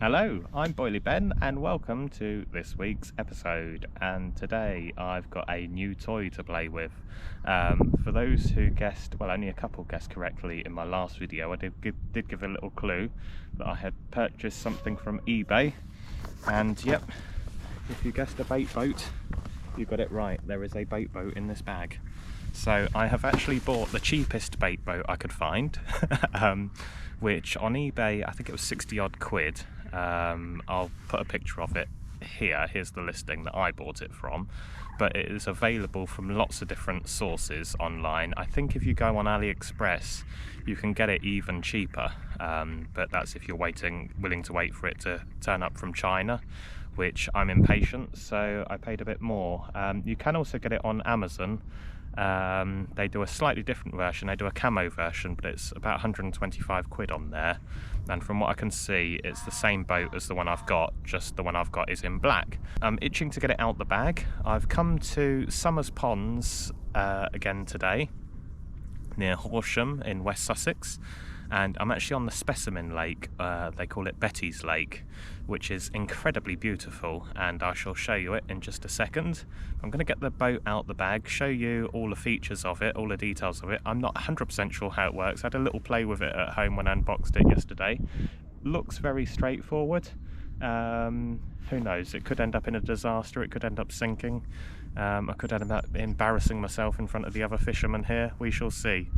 Hello, I'm Boily Ben and welcome to this week's episode. And today I've got a new toy to play with. For those who guessed, well, only a couple guessed correctly in my last video, I did give a little clue that I had purchased something from eBay. And yep, if you guessed a bait boat, you got it right. There is a bait boat in this bag. So I have actually bought the cheapest bait boat I could find, which on eBay I think it was 60 odd quid. I'll put a picture of it here. Here's the listing that I bought it from, but it is available from lots of different sources online. I think if you go on AliExpress you can get it even cheaper, but that's if you're willing to wait for it to turn up from China, which I'm impatient, so I paid a bit more. You can also get it on Amazon. They do a slightly different version. They do a camo version, but it's about 125 quid on there, and from what I can see it's the same boat as the one I've got, just the one I've got is in black. I'm itching to get it out the bag. I've come to Sumners Ponds again today, near Horsham in West Sussex, and I'm actually on the Specimen Lake. They call it Betty's Lake, which is incredibly beautiful, and I shall show you it in just a second. I'm going to get the boat out the bag, show you all the features of it, all the details of it. I'm not 100% sure how it works. I had a little play with it at home when I unboxed it yesterday. Looks very straightforward. Who knows, it could end up in a disaster, it could end up sinking. I could end up embarrassing myself in front of the other fishermen here. We shall see.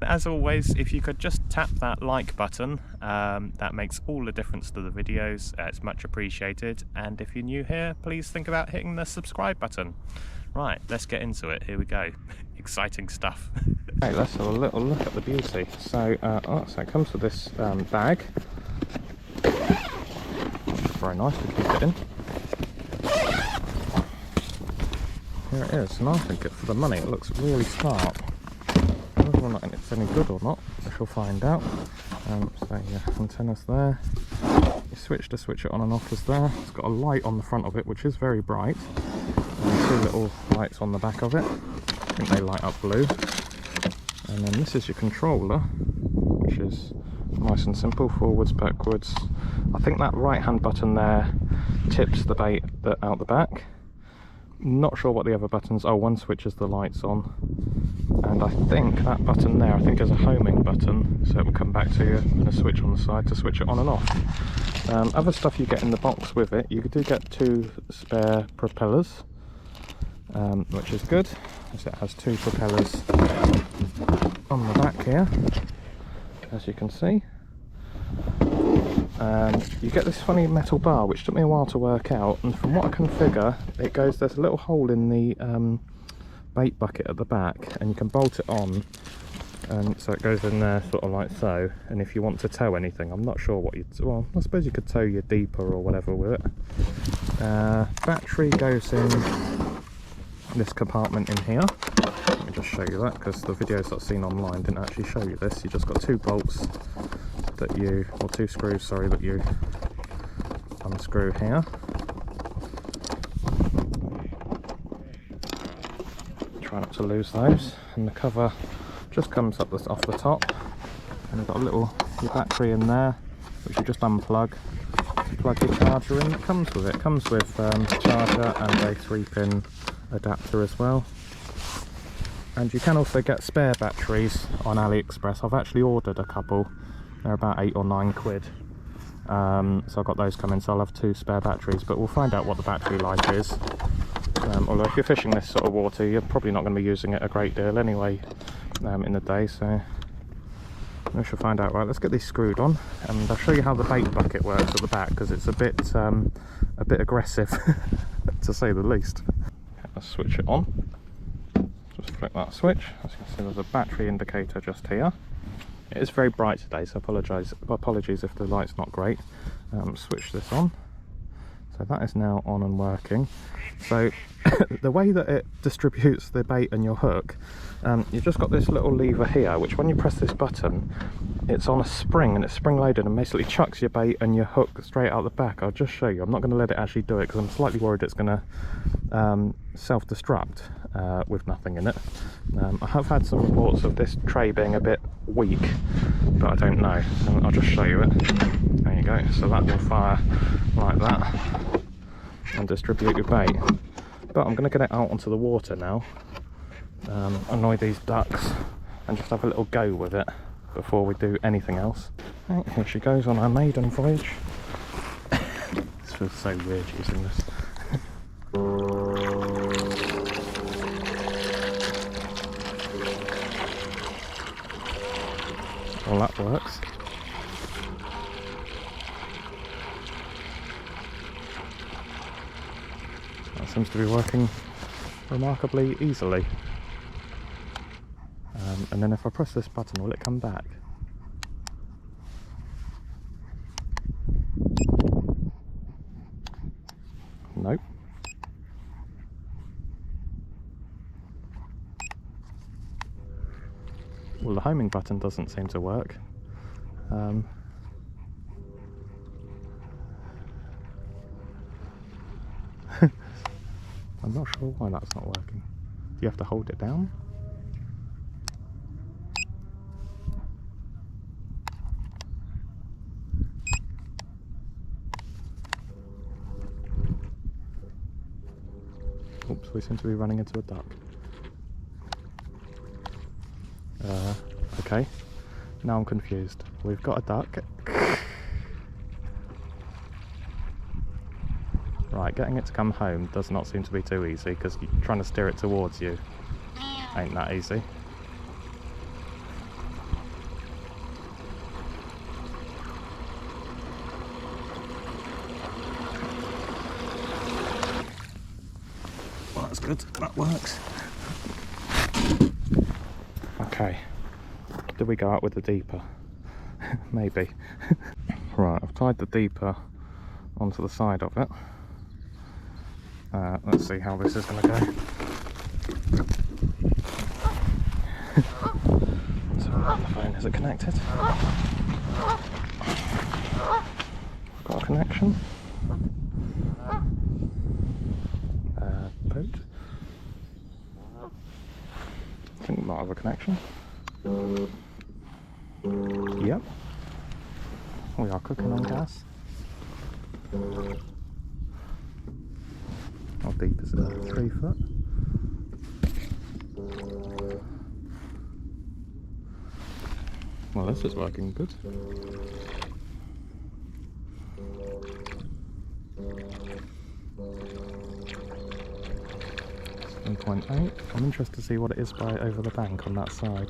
As always, if you could just tap that like button, that makes all the difference to the videos. It's much appreciated, and if you're new here, please think about hitting the subscribe button. Right, let's get into it. Here we go. Exciting stuff. Right, let's have a little look at the beauty. So, so it comes with this bag. Very nice to keep it in. Here it is, and I think for the money it looks really smart. Whether or not it's any good or not, we shall find out. So yeah, antennas there. You switch it on and off is there. It's got a light on the front of it, which is very bright. And two little lights on the back of it. I think they light up blue. And then this is your controller, which is nice and simple, forwards, backwards. I think that right hand button there tips the bait out the back. Not sure what the other buttons. Oh, one switches the lights on, and I think that button there is a homing button, so it will come back to you, and a switch on the side to switch it on and off. Other stuff you get in the box with it, you do get two spare propellers, which is good, as it has two propellers on the back here, as you can see. You get this funny metal bar, which took me a while to work out, and from what I can figure, there's a little hole in the bait bucket at the back, and you can bolt it on, and so it goes in there sort of like so. And if you want to tow anything, I'm not sure what well, I suppose you could tow your deeper or whatever with it. Battery goes in this compartment in here. Let me just show you that, because the videos I've seen online didn't actually show you this. You just got two bolts or two screws, sorry, that you unscrew here. Try not to lose those, and the cover just comes up off the top, and you've got your battery in there, which you just unplug to plug your charger in. It comes with charger and a 3-pin adapter as well. And you can also get spare batteries on AliExpress. I've actually ordered a couple. They're about 8 or 9 quid. So I've got those coming, so I'll have two spare batteries, but we'll find out what the battery life is. Although if you're fishing this sort of water, you're probably not going to be using it a great deal anyway in the day, so we shall find out. Right, let's get these screwed on, and I'll show you how the bait bucket works at the back, because it's a bit aggressive, to say the least. Okay, let's switch it on. Just flick that switch. As you can see, there's a battery indicator just here. It is very bright today, so apologies if the light's not great. Switch this on. So that is now on and working. So the way that it distributes the bait and your hook, you've just got this little lever here, which when you press this button, it's on a spring, and it's spring loaded and basically chucks your bait and your hook straight out the back. I'll just show you. I'm not going to let it actually do it, because I'm slightly worried it's going to self-destruct with nothing in it. I have had some reports of this tray being a bit weak, but I don't know. So I'll just show you it. There you go. So that will fire like that and distribute your bait. But I'm going to get it out onto the water now, annoy these ducks, and just have a little go with it before we do anything else. Right, here she goes on our maiden voyage. This feels so weird using this. Well, that works. That seems to be working remarkably easily. And then if I press this button, will it come back? Nope. Well, the homing button doesn't seem to work. I'm not sure why that's not working. Do you have to hold it down? Oops, we seem to be running into a duck. Okay, now I'm confused. We've got a duck. Right, getting it to come home does not seem to be too easy, because you're trying to steer it towards you ain't that easy. Well, that's good, that works. Okay, do we go out with the deeper? Maybe. Right, I've tied the deeper onto the side of it. Let's see how this is going to go. So on the phone, is it connected? Got a connection. Boat. I think we might have a connection. Yep. We are cooking on gas. How deep is it? 3 foot? Well, this is working good. 7.8. I'm interested to see what it is by over the bank on that side.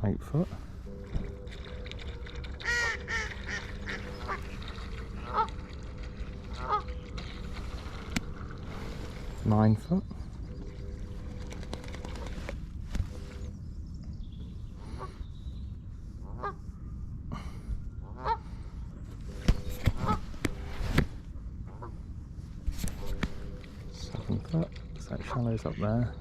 8 foot. 9 foot. 7 foot. So that shallows up there.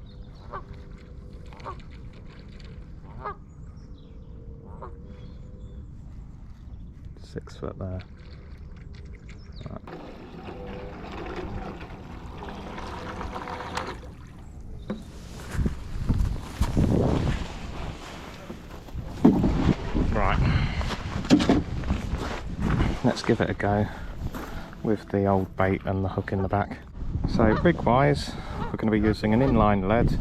6 foot there. Right. Let's give it a go with the old bait and the hook in the back. So rig wise, we're going to be using an inline lead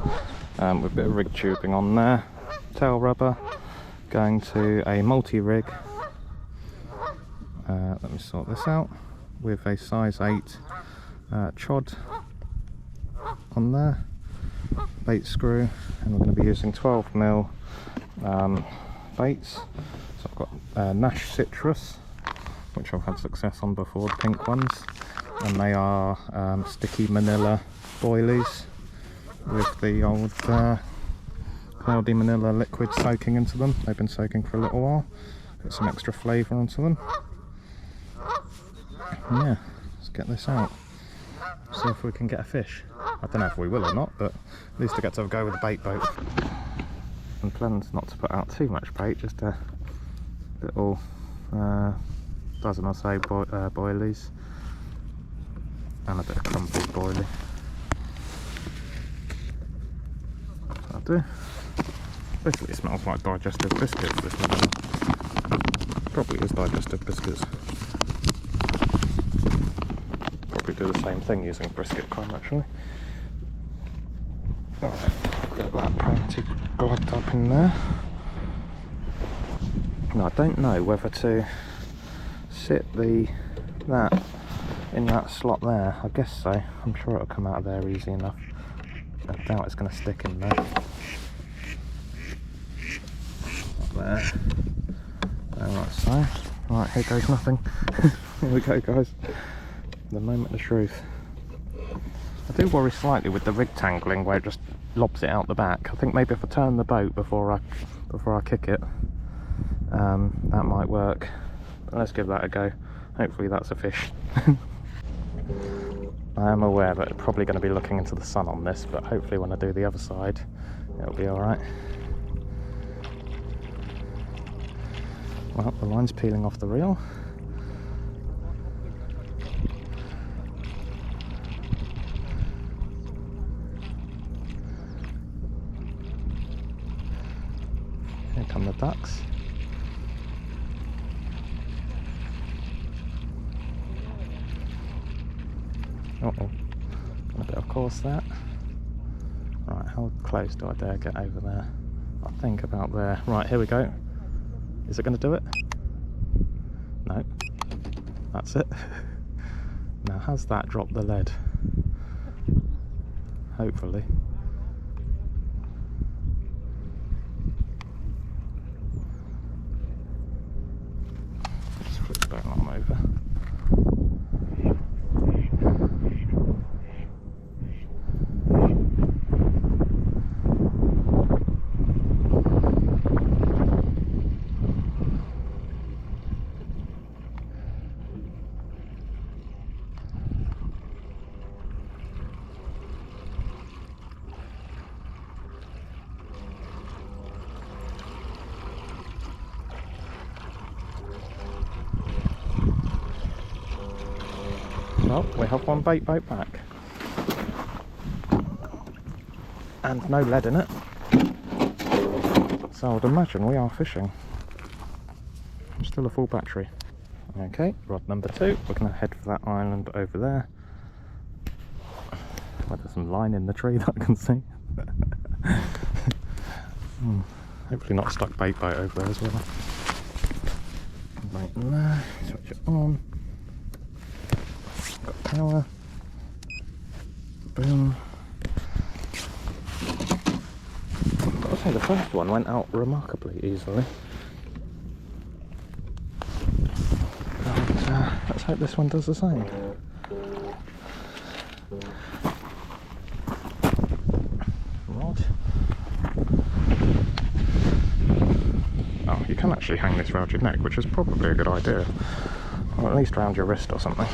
with a bit of rig tubing on there, tail rubber, going to a multi-rig, let me sort this out, with a size 8 chod on there, bait screw, and we're going to be using 12mm baits. So I've got Nash Citrus, which I've had success on before, the pink ones, and they are sticky manila boilies with the old cloudy manila liquid soaking into them. They've been soaking for a little while, got some extra flavour onto them. And yeah, let's get this out, see if we can get a fish. I don't know if we will or not, but at least I get to have a go with the bait boat. And plans not to put out too much bait, just a little dozen or so boilies, and a bit of crumpy boilie. That'll do. Basically it smells like digestive biscuits, this one. Probably is digestive biscuits. Probably do the same thing using brisket crumb actually. Alright, get that plenty glugged up in there. Now I don't know whether to sit that in that slot there. I guess so. I'm sure it'll come out of there easy enough. I doubt it's going to stick in there. Not there. Like so. Right, here goes nothing. Here we go, guys. The moment of truth. I do worry slightly with the rig tangling where it just lobs it out the back. I think maybe if I turn the boat before I kick it, that might work. But let's give that a go. Hopefully that's a fish. I am aware that I'm probably going to be looking into the sun on this, but hopefully when I do the other side it'll be alright. Well, the line's peeling off the reel. Here come the ducks. Uh-oh, got a bit of course there. Right, how close do I dare get over there? I think about there. Right, here we go. Is it going to do it? No. That's it. Now, has that dropped the lead? Hopefully. Let's flip the boat arm over. Well, we have one bait boat back. And no lead in it. So I would imagine we are fishing. Still a full battery. Okay, rod number 2. We're going to head for that island over there. Well, there's some line in the tree that I can see. Hopefully not a stuck bait boat over there as well. Right there, switch it on. Got power. Boom. I'll say the first one went out remarkably easily. And, let's hope this one does the same. Rod. Oh, you can actually hang this round your neck, which is probably a good idea. Or at least round your wrist or something.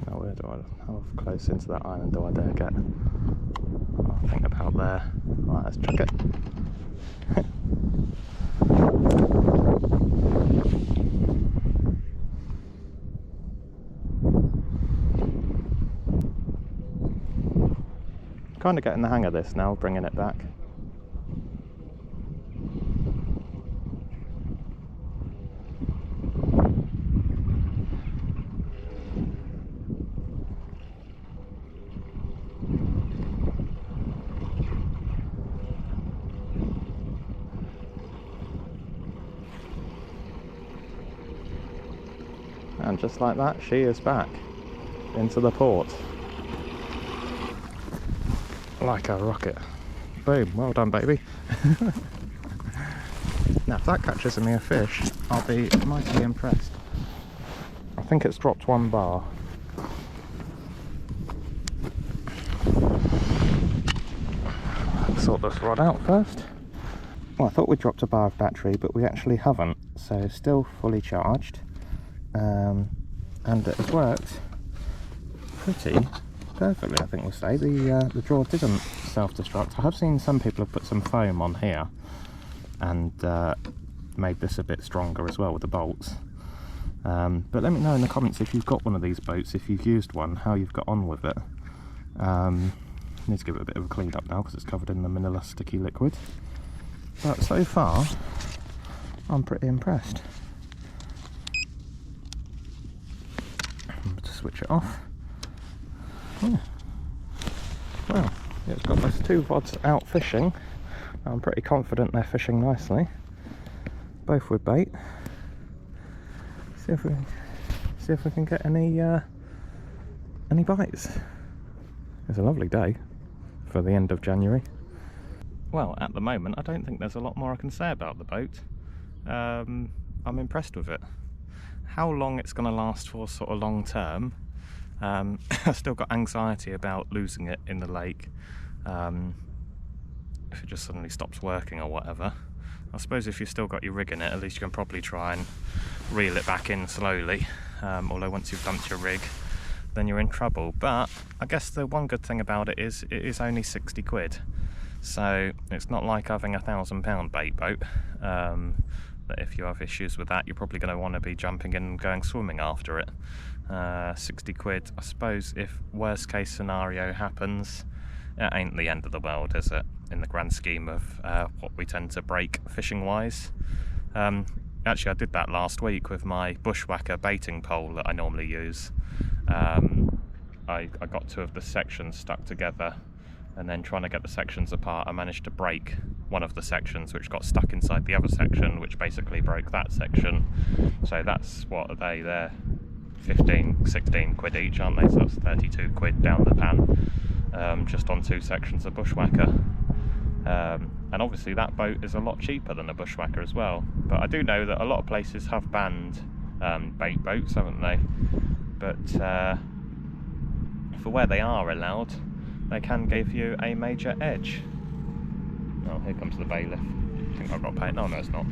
Now where do I, how close into that island do I dare get? I think about there. Right, let's chuck it. Kind of getting the hang of this now, bringing it back. And just like that, she is back into the port. Like a rocket. Boom, well done, baby. Now, if that catches me a fish, I'll be mightily impressed. I think it's dropped 1 bar. Let's sort this rod out first. Well, I thought we dropped a bar of battery, but we actually haven't, so still fully charged. and it has worked pretty perfectly, I think we'll say. The drawer didn't self-destruct. I have seen some people have put some foam on here and made this a bit stronger as well with the bolts. But let me know in the comments if you've got one of these boats, if you've used one, how you've got on with it. Need to give it a bit of a clean up now because it's covered in the Manila sticky liquid. But so far, I'm pretty impressed. To switch it off. Yeah. Well, it's got those two vods out fishing. I'm pretty confident they're fishing nicely. Both with bait. See if we can get any bites. It's a lovely day for the end of January. Well, at the moment I don't think there's a lot more I can say about the boat. I'm impressed with it. How long it's going to last for sort of long term, I've still got anxiety about losing it in the lake, if it just suddenly stops working or whatever. I suppose if you've still got your rig in it, at least you can probably try and reel it back in slowly, although once you've dumped your rig then you're in trouble. But I guess the one good thing about it is only 60 quid, so it's not like having a £1,000 bait boat. That if you have issues with that, you're probably going to want to be jumping in and going swimming after it. 60 quid, I suppose if worst case scenario happens, it ain't the end of the world, is it, in the grand scheme of what we tend to break fishing wise. Actually, I did that last week with my bushwhacker baiting pole that I normally use. I got two of the sections stuck together, and then trying to get the sections apart, I managed to break one of the sections, which got stuck inside the other section, which basically broke that section. So that's, what are they? They're 15, 16 quid each, aren't they? So that's 32 quid down the pan, just on two sections of bushwhacker. And obviously that boat is a lot cheaper than a bushwhacker as well. But I do know that a lot of places have banned bait boats, haven't they? But for where they are allowed, they can give you a major edge. Oh, here comes the bailiff. I think I've got to pay. No, it's not.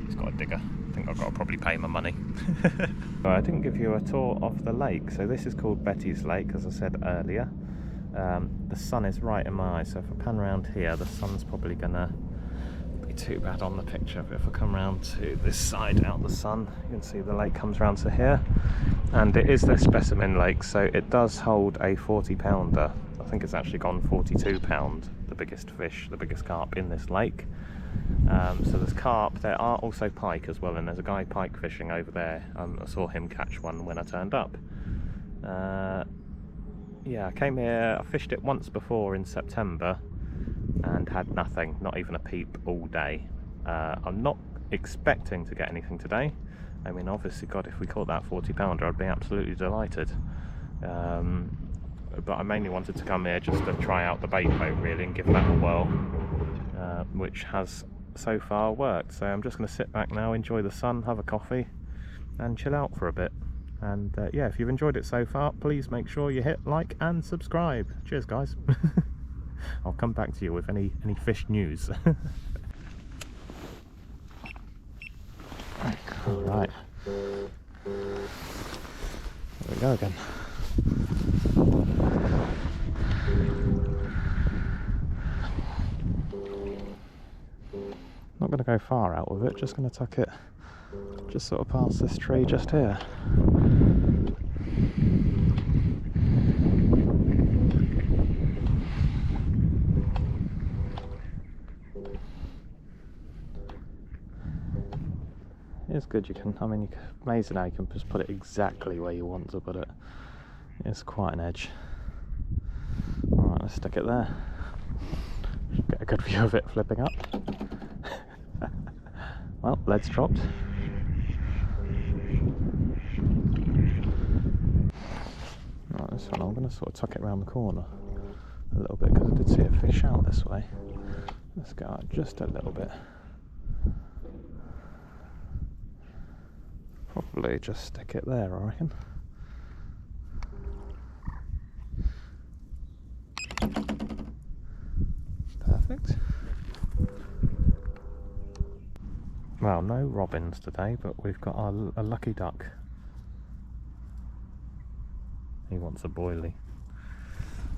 He's got a digger. I think I've got to probably pay my money. Well, I didn't give you a tour of the lake. So this is called Betty's Lake, as I said earlier. The sun is right in my eyes, so if I pan around here, the sun's probably gonna be too bad on the picture, but if I come around to this side out the sun, you can see the lake comes around to here, and it is the specimen lake, so it does hold a 40-pounder. I think it's actually gone 42 pound, the biggest fish, the biggest carp in this lake. So there's carp, there are also pike as well, and there's a guy pike fishing over there. I saw him catch one when I turned up. Yeah, I came here, I fished it once before in September and had nothing, not even a peep all day. I'm not expecting to get anything today. I mean, obviously, God, if we caught that 40-pounder, I'd be absolutely delighted. But I mainly wanted to come here just to try out the bait boat, really, and give that a whirl, which has so far worked. So I'm just going to sit back now, enjoy the sun, have a coffee, and chill out for a bit. And yeah, if you've enjoyed it so far, please make sure you hit like and subscribe. Cheers, guys. I'll come back to you with any fish news. All right. There we go again. Not going to go far out with it, just going to tuck it just sort of past this tree just here. It's good, you can, I mean, amazing how you can just put it exactly where you want to put it. It's quite an edge. Alright, let's stick it there. Should get a good view of it flipping up. Well, lead's dropped. Right, this one, I'm going to sort of tuck it around the corner a little bit because I did see a fish out this way. Let's go out just a little bit. Probably just stick it there, I reckon. Perfect. Well, no robins today, but we've got a lucky duck He wants a boilie.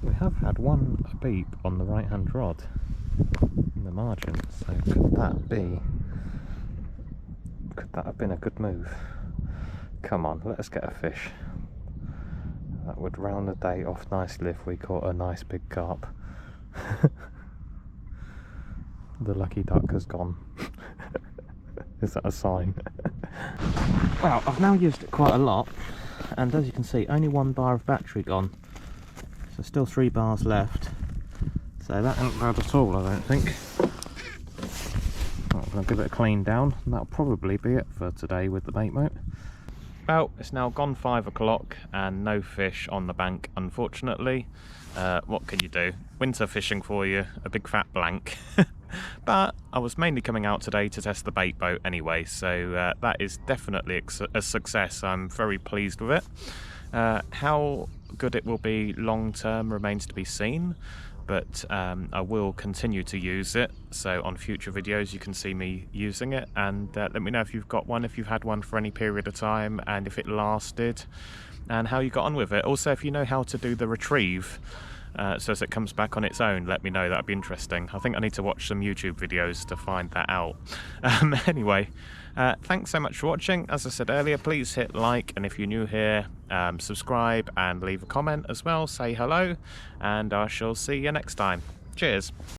We have had one beep on the right hand rod in the margin, so could that have been a good move? Come on, let us get a fish. That would round the day off nicely if we caught a nice big carp. The lucky duck has gone. Is that a sign? Well, I've now used it quite a lot, and as you can see, only 1 bar of battery gone. So still 3 bars left. So that ain't bad at all, I don't think. I'm going to give it a clean down, and that'll probably be it for today with the bait boat. Well, it's now gone 5 o'clock and no fish on the bank, unfortunately. What can you do? Winter fishing for you, a big fat blank. But I was mainly coming out today to test the bait boat anyway, so that is definitely a success. I'm very pleased with it. How good it will be long term remains to be seen, but I will continue to use it, so on future videos you can see me using it, and let me know if you've got one, if you've had one for any period of time, and if it lasted, and how you got on with it. Also, if you know how to do the retrieve, so as it comes back on its own, let me know, that'd be interesting. I think I need to watch some YouTube videos to find that out. Anyway, thanks so much for watching. As I said earlier, please hit like, and if you're new here, subscribe and leave a comment as well, say hello, and I shall see you next time. Cheers.